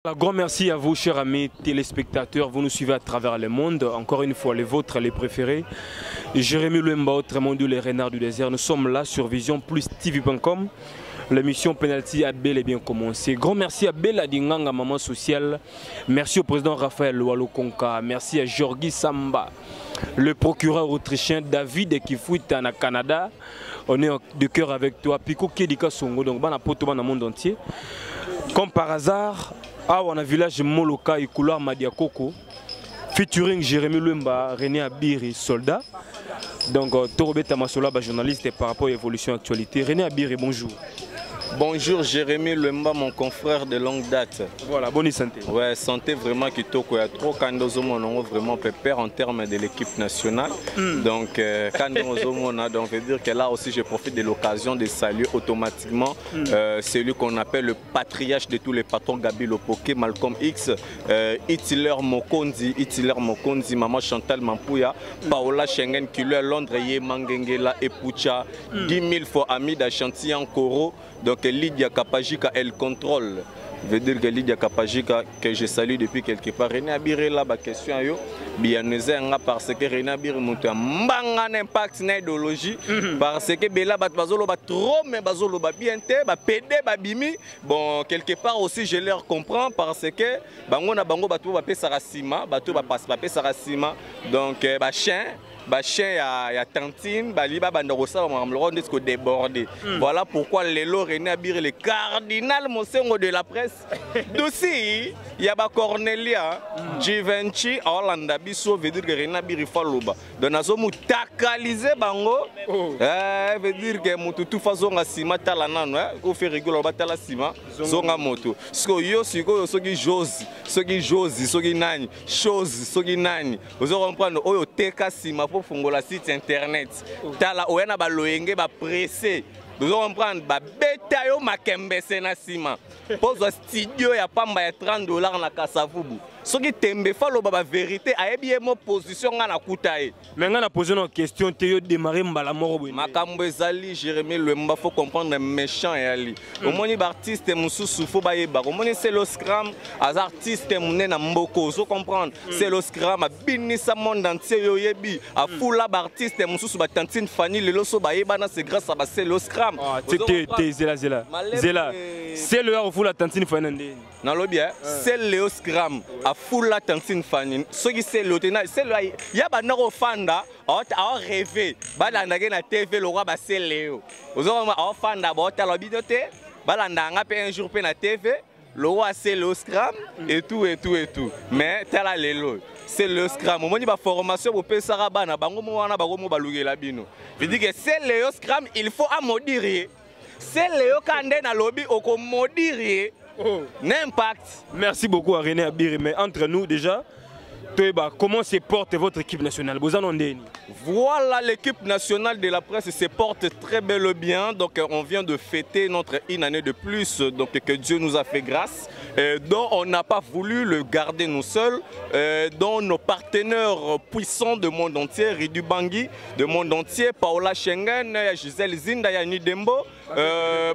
Un grand merci à vous, chers amis téléspectateurs. Vous nous suivez à travers le monde. Encore une fois, les vôtres, les préférés. Jérémy Lemba, autrement dit les renards du désert. Nous sommes là sur visionplustv.com. L'émission Penalty a bel et bien commencé. Grand merci à Bella Dinganga, maman sociale. Merci au président Raphaël Loualo-Konka. Merci à Georgi Samba, le procureur autrichien David Kifouita au Canada. On est de cœur avec toi. Pico Kedika Songo, donc on a poto dans le monde entier. Comme par hasard, on a village Moloka et couloir Madiakoko, featuring Jérémy Lemba, René Abiri, soldat. Donc, Torobé Tamasola, journaliste par rapport à l'évolution actualité. René Abiri, bonjour. Bonjour Jérémy Lemba, mon confrère de longue date. Voilà, bonne santé. Ouais, santé vraiment qui toko ya trop quand on vraiment pépère en termes de l'équipe nationale. Donc quand on a donc veut dire que là aussi je profite de l'occasion de saluer automatiquement celui qu'on appelle le patriarche de tous les patrons, Gabi Lopoké, Malcolm X, Hitler Mokonzi, Maman Chantal Mampouya, Paola Schengen qui lui à Londres, Yemangengela et Pucha, 10 000 fois amis d'Achanti en Koro. Donc Lydia Kapajika, elle contrôle. Veut dire que Lydia Kapajika, que je salue depuis quelque part. René Abiri là, ma question à yo. Bien parce que René Abiri monte un impact na idéologie. Parce que Bella Bazolo ba trop, mais Bazolo ba bien te, ba pédé, ba bimi. Bon, quelque part aussi je leur comprends parce que bango na bango batou ba pesa rasima, batou ba passe ba pesa rasima. Donc ba chien. Il y a Tantine, Baliba, Bandarosa, on est débordé. Voilà pourquoi Lélo René Abiri, le cardinal Monsengo de la presse. D'aussi, il y a Cornelia, Givenchy, Hollande, Bisso, veut dire que René Abiri Falouba. Donc, nous sommes takalisés, Bango. Veut dire que tout façon, Sima Talana, au fait rigoler, Batala Sima, Zonga Moto. Ce que yo, c'est que ce Josi, ce qui Josi, ce qui Nani, chose, ce qui Nani. Vous allez comprendre, Oyo Teka Sima. Fongola site internet tala oyana ba loyenge ba pressé nous allons prendre ba beta yo makembe sena sima pose studio ya pamba ya $30 na Kasavubu soki tembe falo ba vérité ayebi mo position nga na kutaye mais nga na poser une question te yo démarrer mbala moko boye makambo ezali Jérémy Lemba faut comprendre méchant et ali omoni ba artiste mususu faut ba yeba omoni c'est le scram as artiste munena mboko so comprendre c'est le scram abinisa monde entier yo yebi a fula ba artiste mususu ba Tantine Fanny lelo so ba yeba na c'est grâce à ba c'est le scram zela c'est le au fula Tantine Fanny na lobi c'est le scram a fula Tantine Fanny ce qui c'est le c'est le ya ba nako fanda a rêvé balanda na TV le roi ba c'est Léo ozoma a fanda ba tala bidote balanda nga pe un jour pe na TV le roi c'est le scram et tout mais tala lelo c'est le scram on dit ba formation pour pesara bana bango mo wana bango mo balugela bino je dis que c'est le scram il faut amodirer c'est Léo Kandé na lobby oko modirer n'impact. Merci beaucoup à René Abiri, mais entre nous déjà, comment se porte votre équipe nationale? Voilà, l'équipe nationale de la presse se porte très bel et bien. Donc on vient de fêter notre une année de plus, donc que Dieu nous a fait grâce, dont on n'a pas voulu le garder nous seuls, dont nos partenaires puissants du monde entier, Ridu Bangui, du monde entier, Paola Schengen, Gisèle Zinda, Yanni Dembo,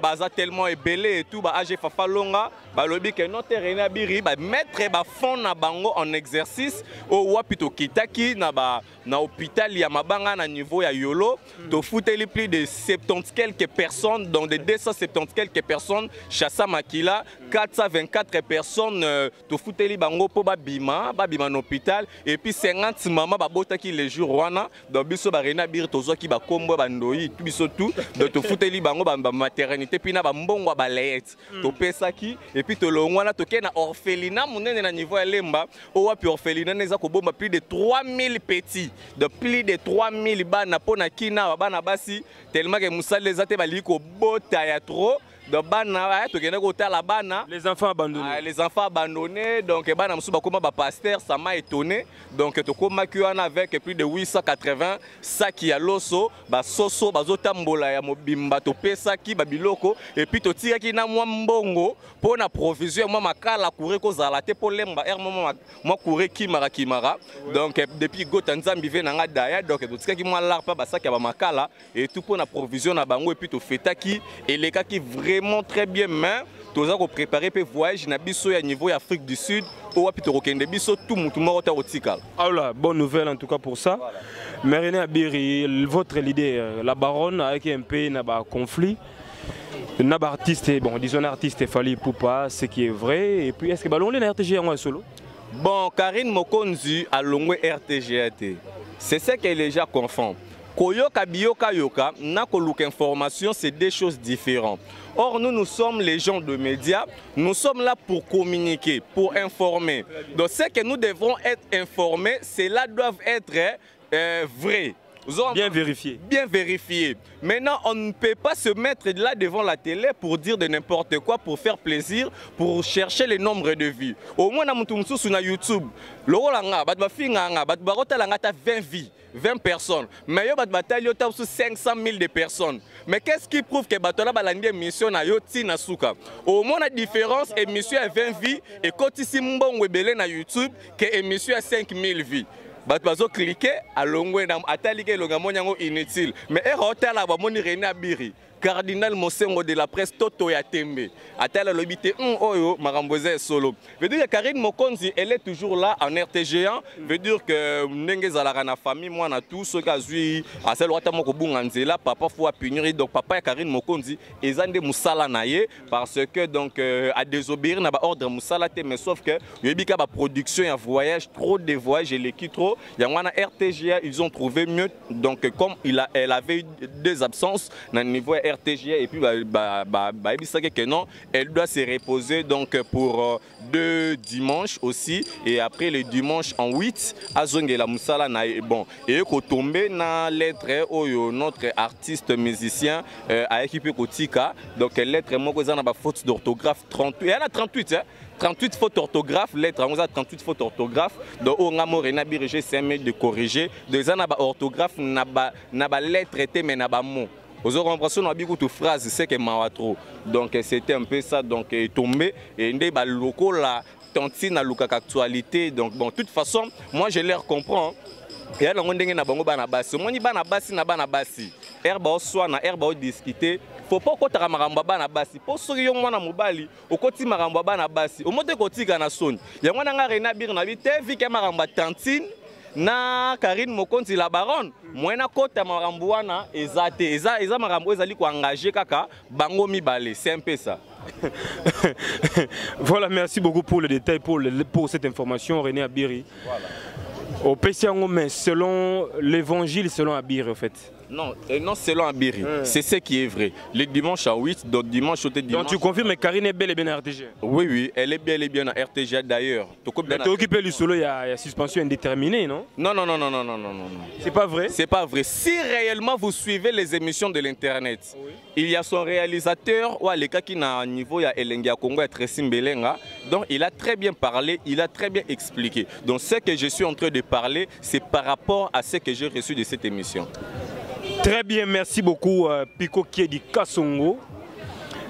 Baza tellement ébélé et tout, AG Fafalonga, lobby que notre René Abiri, mettre fond na bango en exercice, au wapito kitaki na hôpital ya mabanga na niveau ya yolo, to fouteli plus de 70 quelques personnes, donc de 270 quelques personnes, Chassa Makila, 424 personnes, to fouteli bango po babima na hôpital, et puis 50 maman babota qui les jours wana, donc biso ba René Abiri tozo ki ba kombo bandoi, biso tout, donc to fouteli bango ba maternité, puis na ba mbongo ba layet, to pesa ki, et puis to longwana to ke na orphelinat munene na niveau ya Lemba, o wapi orphelinat neza ko bomba plus de 3000 petits, de plus de 3000 bana pona kina bana basi tellement que musale les ate bali ko bota ya trop de bana to kena ko tala bana les enfants abandonnés les enfants abandonnés donc bana musu bakoma ba pasteur ça m'a étonné donc to koma kuana avec plus de 880 sacs ya loso ba soso bazotambola ya mobimba to pesa ki ba biloko et puis to tira ki na mwa mbongo pona provision mwa makala courir ko zala te po Lemba moi courir kimara donc depuis Gotanzambi vient na daya donc to tira ki mwa larpa ba sac ya ba makala et tout pona provision na bango et puis to feta ki et les cas qui vraiment très bien mais Tous a préparé pour voyage na biso à niveau Afrique du Sud ou à Pitoro Kende biso tout monde au Alors, bonne nouvelle en tout cas pour ça. Voilà. Mais René Abiri, votre idée, la baronne avec un peu un conflit. Naba artiste, bon, disons artiste Fally Ipupa, ce qui est vrai. Et puis, est-ce que ballon les RTG en solo? Bon, Karine Mokonzi a longué RTGAT. C'est ce que les gens confondent. Koyoka Biyoka Yoka, n'a que information, c'est des choses différentes. Or, nous sommes les gens de médias, nous sommes là pour communiquer, pour informer. Donc, ce que nous devons être informés, cela doit être vrai. Bien vérifié. Bien vérifié. Maintenant, on ne peut pas se mettre là devant la télé pour dire de n'importe quoi, pour faire plaisir, pour chercher le nombre de vues. Au moins, on a sur YouTube. Le rôle est 20 vies. 20 personnes. Mais il y a 500 000 de personnes. Mais qu'est-ce qui prouve que Batola balandi émission na yoti na suka? Au moins la différence émission à 20 vies et quand ici mbongo belé na YouTube que émission à 5000 vies. Bato cliquer à longwe na atalike longa monyango inutile. Mais erota la ba moni René Abiri. Cardinal Mosengo de la presse Toto ya Tembe. Atala lobité oyo maramboze solo. Veut dire que Karine Mokonzi elle est toujours là en RTG1. Veut dire que ndenge zalaka na famille moi na tout ce kazui asel wata moko bunganzela papa faut punir donc papa ya Karine Mokonzi ezande musala naye parce que donc a désobéir na ba ordre musala te mais sauf que yebika ba production ya voyage trop de voyages et l'équipe trop yangwana RTGA ils ont trouvé mieux donc comme elle avait eu deux absences na niveau RTGA et puis que non, elle doit se reposer donc pour 2 dimanches aussi et après le dimanche en 8 à Zongela Moussala na bon et qu'on tombe na lettre oyo notre artiste musicien a équipé Kotika donc lettre moko za na ba faute d'orthographe 38 elle a 38 hein 38 fautes orthographe, lettre 38 fautes orthographe. Donc, on a René Abiri, j'ai 5 000 de corriger. Deux ans, orthographe, n'a pas lettre, mais n'a pas mot. Aux organisations, on a beaucoup de phrases, c'est que Mawatro. Donc, c'était un peu ça. Donc, il est tombé. Et il y a loco la tantine à l'actualité. Donc, bon, de toute façon, moi, je les comprends. Et là, on a des bango banabasi. Moi, ni banabasi na banabasi. Herba soit na herba discuter. Faut pas que tu maramba banabasi. Pour ceux qui ont mobali, au côté maramba banabasi. Au mode côté ganason. Il y a un René Abiri na vite vu que maramba tantine. Na Karine Mokonzi la baronne moi na kota marambo wana ezate eza marambo ezali ko engager kaka bango mibale c'est un peu ça. Voilà, merci beaucoup pour le détail pour cette information René Abiri. Voilà. Au PCANGO mais selon l'évangile selon Abiri en fait. Non, non selon Abiri. C'est ce qui est vrai. Le dimanche à 8, donc dimanche au dimanche. Donc tu confirmes que Karine est bel et bien à RTG? Oui, oui, elle est bel et bien à RTG d'ailleurs. Tu es occupé du solo, il y a suspension indéterminée, non? Non, non, non, non, non, non, non, non. C'est pas vrai? C'est pas vrai. Si réellement vous suivez les émissions de l'internet, oui. Il y a son réalisateur, ou les cas qui n'a un niveau, il y a Elengia Congo et Tracy Mbelenga. Donc il a très bien parlé, il a très bien expliqué. Donc ce que je suis en train de parler, c'est par rapport à ce que j'ai reçu de cette émission. Très bien, merci beaucoup Pico Kiedi Kassongo.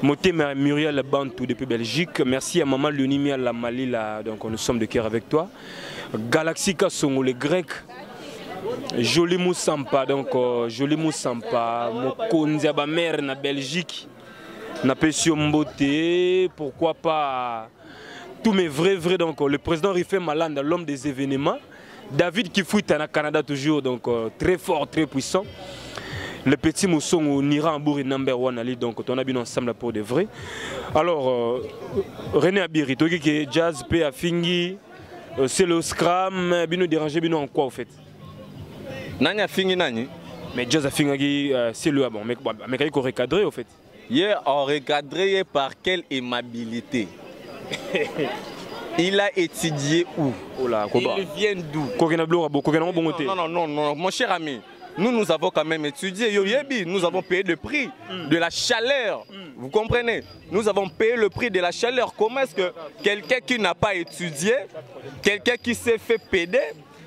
Moté Muriel Bantou depuis Belgique. Merci à Maman Leonie la Mali, là, donc nous sommes de cœur avec toi. Galaxy Kassongo, les Grecs. Joli Moussampa, donc Joli Moussampa. Mokonzia ba mère na Belgique. Na Pesio Mbote, pourquoi pas tous mes vrais, donc le président Rifé Malanda, l'homme des événements. David Kifouit au Canada toujours, donc très fort, très puissant. Le petit Moussong au Nira Ambouri number 1 ali, donc on a bien ensemble pour de vrai. Alors René Abiri, tu dis que jazz P à Fingi, c'est le scram, bien nous déranger bien en quoi en fait? Nani a Fingi nani? Mais jazz à Fingi c'est le bon, mais il faut recadrer en fait. Hier on recadré par quelle aimabilité? Il a étudié où? Oh là, il vient d'où? Non, non, non, non, mon cher ami. Nous avons quand même étudié. Nous avons payé le prix de la chaleur. Vous comprenez? Nous avons payé le prix de la chaleur. Comment est-ce que quelqu'un qui n'a pas étudié, quelqu'un qui s'est fait péder,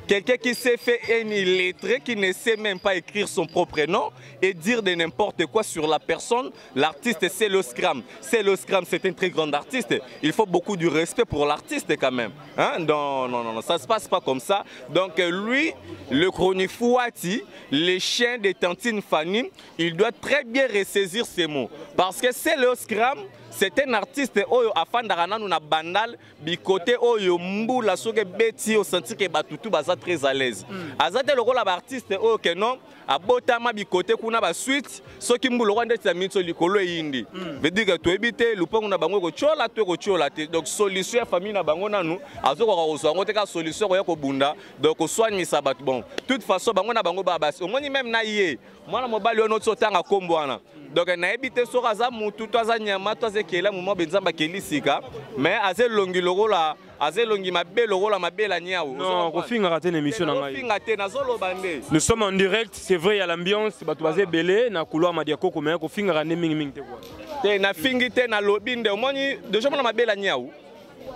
quelqu'un qui s'est fait illettré, qui ne sait même pas écrire son propre nom et dire de n'importe quoi sur la personne, l'artiste c'est le Scram. C'est le Scram, c'est un très grand artiste. Il faut beaucoup de respect pour l'artiste quand même. Hein? Non, non, non, ça ne se passe pas comme ça. Donc lui, le Chronifouati, les chiens de Tantine Fanny, il doit très bien ressaisir ces mots. Parce que c'est le Scram, c'est un artiste oyo afandaka nanu na bandal bikote oyo mbula soke beti o sentir que batutu baza très à l'aise. Azate lokola ba artiste oyo que non abotama bikote kuna ba suite soki mbula rwanda tsa mitso likolo yindi. Veut dire que to ebite lupango na bango ko chola to ko chola te. Donc solution ya famille na bango nanu azoko ko so ngote ka solution ko ya ko bunda donc ko soigne sa bat bon. Toute façon bango na bango ba basi. Omoni même na ye. Mwana mobali ono tsotanga kombwana. Donc na ebite so kaza mutu to za nyama to za kela mumo benzamba kelisika mais aze longi lokola aze longi mabe lokola mabela nyao. Non, kofinga raté une émission na ngai. Kofinga te na zolo bande. Nous sommes en direct, c'est vrai, il y a l'ambiance, batu bazé belé na couloir madiako ko mais kofinga rané mingi mingi te quoi. Te na fingi te na lobinde omoni déjà mona mabela nyao.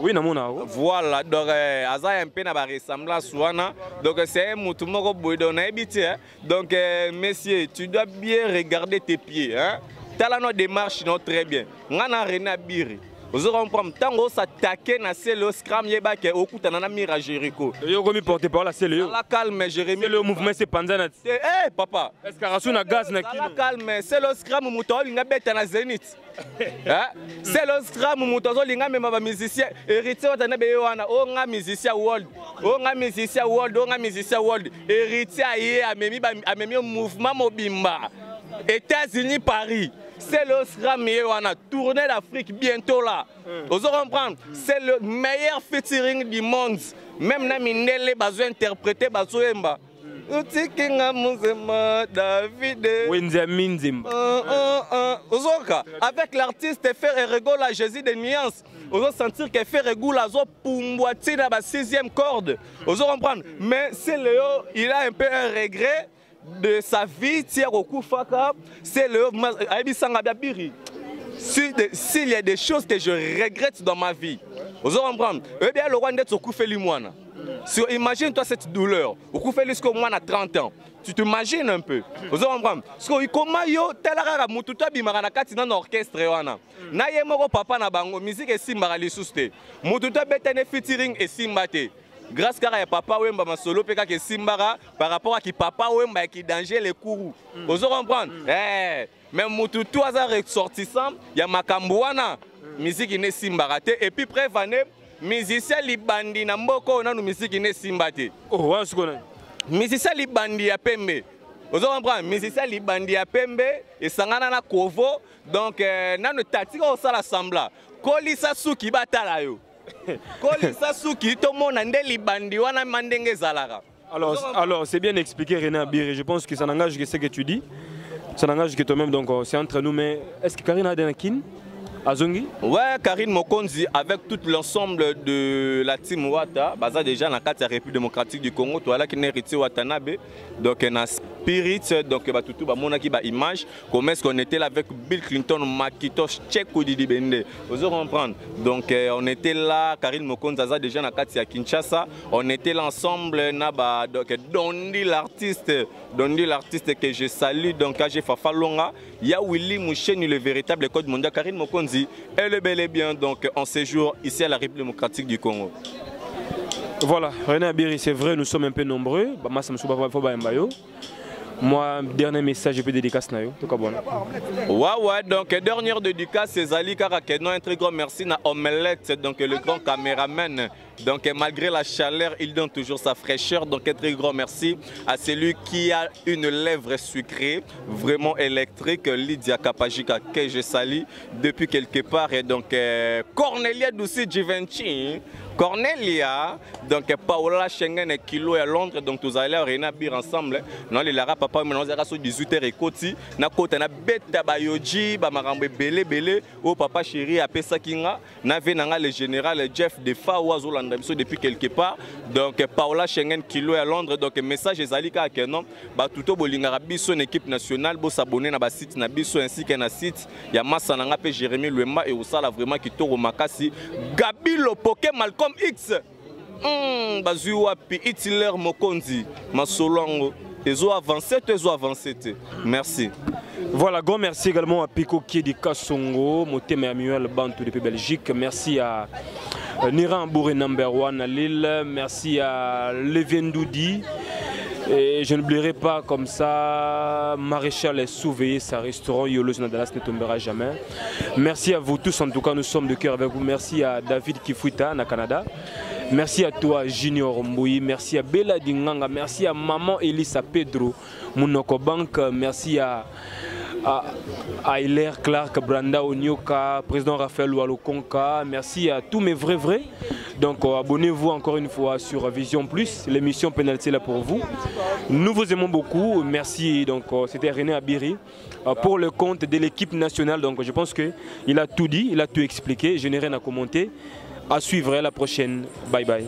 Oui, namona. Voilà, donc aza un peu na ba ressemblance wana. Donc c'est un mutu moko boido na ebiti hein. Donc messieurs, tu dois bien regarder tes pieds hein. Tala no démarche non très bien. Ngana René Abiri. Vous comprenez tango s'attaquer na le scram yeba ke okutana na mira Jericho. Yo komi porter parole c'est le. La calme Jérémy. Le mouvement c'est panzana. Eh papa. Est-ce que na gaz na kilo? La calme, c'est le scram muto linga beta na Zénith. Hein? C'est le scram muto zo linga même ba musicien héritier watana be wana o nga musicien world. O nga musicien world, o nga musicien world. Héritier aye amemi mouvement mobimba. États-Unis Paris. C'est le SRAM, on a tourné l'Afrique bientôt là. Vous comprenez? C'est le meilleur featuring du monde. Même Naminele bazo interpréter bazo emba. David. Avec l'artiste Fer Regola Jésus de nuances. Vous allez sentir que Fer Regola zo pumboati na ba 6e corde. Vous comprenez? Mais c'est Léo, il a un peu un regret de sa vie, c'est le s'il y a des choses que je regrette dans ma vie, vous comprenez? Eh bien, le Rwanda fait l'imoine. Imagine-toi cette douleur. Au fait jusqu'au moins à 30 ans. Tu t'imagines un peu. Vous comprenez? Parce que comment yo telara mututa bimara kati na orchestre wana. Na ye moko papa na bango musique et simba li souste. Mututa betene featuring et simbate. Grâce à papa Wemba Masolo peka ke simbara par rapport à qui papa Wemba qui danger les courroux. Vous comprenez? Même mututu aza ressortissant, il y a makambouana musique ne simbarate et puis prévané musicien libandi na mboko na musique ne simbate. Oh, ouais, ce qu'on a. Musicien libandi ya pembe. Vous comprenez? Musicien libandi ya pembe et sangana na kovo donc nanu tatika osala sambla. Kolisa suki batala yo. Alors c'est bien expliqué René Abiri, je pense que ça n'engage que ce que tu dis, ça n'engage que toi-même, donc c'est entre nous, mais est-ce que Karine a des nakin Azongi? Ouais, Karine Mokonzi avec tout l'ensemble de la team Wata, baza déjà dans la République démocratique du Congo, toi là qui n'est héritier Watanabe, donc un spirit, donc bah tout bah mon qui bah image, comme est-ce qu'on était là avec Bill Clinton, Macintosh, Tcheko Didi Bende, vous allez comprendre. Donc on était là, Karine Mokonzi déjà dans la Kinshasa, on était là ensemble, naba donc Dondi l'artiste que je salue, donc AG Fafa Longa, il y a Willy Moucheni le véritable code mondial, Karine Mokonzi. Elle est bel et bien donc en séjour ici à la République démocratique du Congo. Voilà, René Abiri, c'est vrai, nous sommes un peu nombreux. Moi, dernier message, je peux dédicacer. Ouais, donc dernière dédicace, c'est Zali Karakenon. Un très grand merci à Omelette, donc le grand caméraman. Donc malgré la chaleur, il donne toujours sa fraîcheur. Donc un très grand merci à celui qui a une lèvre sucrée, vraiment électrique, Lydia Kapajika, que je salue depuis quelque part. Et donc Cornelia Douci Givenchy. Cornelia, donc Paola Schengen et Kilo à Londres, donc tous allés à René Bir ensemble. Non, les Lara papa, maintenant, on est 18h et côté. Na côté, na beta bayoji, bamarambe belé, oh papa chéri, à Pesakinga. Na venanga le général Jeff de Fawazo Landamiso depuis quelque part. Donc Paola Schengen Kilo à Londres, donc message Zalika à Kenon. Bah tout au bolingara biso une équipe nationale, bo s'abonner na ba site na biso ainsi qu'un site. Ya Massa nanga pe Jérémy Luemba et Osala vraiment qui toro makasi. Gabi Lopoke Malcolm X. Bazuwa pi Hitler Mokonzi. Masolongo. Ils ont avancé, Merci. Voilà, grand merci également à Pico Kiedi Kassongo, Motem Samuel Bantou depuis Belgique. Merci à Niran Bouré No. 1 à Lille. Merci à Levendoudi. Et je n'oublierai pas comme ça, Maréchal Souveillé, sa restaurant Yolos Nadalas ne tombera jamais. Merci à vous tous, en tout cas nous sommes de cœur avec vous. Merci à David Kifuita, au Canada. Merci à toi Junior Mboui, merci à Bella Dinganga, merci à Maman Elisa Pedro, Mounoko Bank, merci à Hilaire Clark, Branda Onyoka, président Raphaël Oualokonka, merci à tous mes vrais. Donc abonnez-vous encore une fois sur Vision Plus, l'émission Pénalité là pour vous. Nous vous aimons beaucoup, merci. Donc c'était René Abiri pour le compte de l'équipe nationale. Donc je pense qu'il a tout dit, il a tout expliqué, je n'ai rien à commenter. À suivre la prochaine. Bye bye.